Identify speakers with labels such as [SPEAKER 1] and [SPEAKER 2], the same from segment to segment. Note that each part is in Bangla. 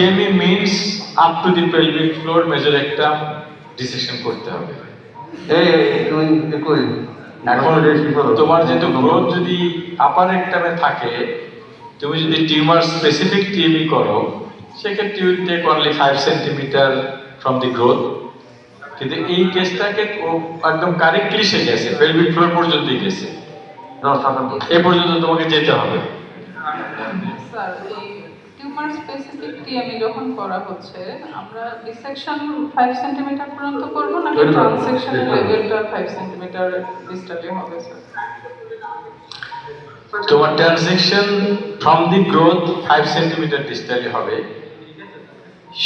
[SPEAKER 1] TME means up to the pelvic floor major rectum dissection করতে হবে।
[SPEAKER 2] তুমি কই
[SPEAKER 1] এখন তোমার যেহেতু গ্রোথ যদি আপার রেক্টামে থাকে, তুমি যদি টিউমার স্পেসিফিক TME করো, সেক্ষেত্রে you will take only 5 centimetre from the growth. কিন্তু এই কেসটাকে ও একদম কারেক্টলি সে গেছে, পেলভিক ফ্লোর পর্যন্তই গেছে, এ পর্যন্ত তোমাকে যেতে হবে।
[SPEAKER 3] স্যার, এই টিউমার স্পেসিফিক টিএমই যখন করা হচ্ছে, আমরা ডিসেকশন 5 সেন্টিমিটার পর্যন্ত করব নাকি ট্রান্সেকশনের লেভেলটা 5 সেন্টিমিটার ডিস্টালি হবে স্যার?
[SPEAKER 1] তোমার transection from the growth 5 centimetre distally হবে।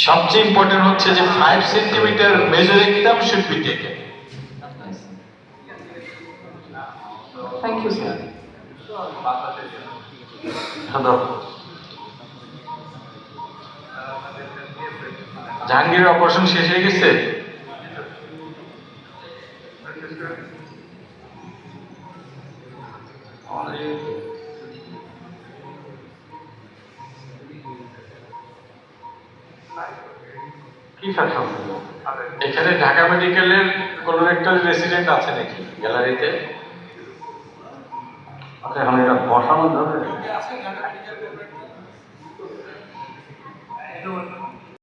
[SPEAKER 1] সবচেয়ে ইম্পর্টেন্ট হচ্ছে যে 5 centimetre major rectum should be taken.
[SPEAKER 3] Thank you sir.
[SPEAKER 1] জাহাঙ্গীরের অপারেশন শেষ হয়ে গেছে?
[SPEAKER 2] কি শাসন?
[SPEAKER 1] এখানে ঢাকা মেডিকেলের কোলোরেক্টাল রেসিডেন্ট আছে নাকি গ্যালারিতে?
[SPEAKER 2] আচ্ছা, এখন এটা বসানো যাবে?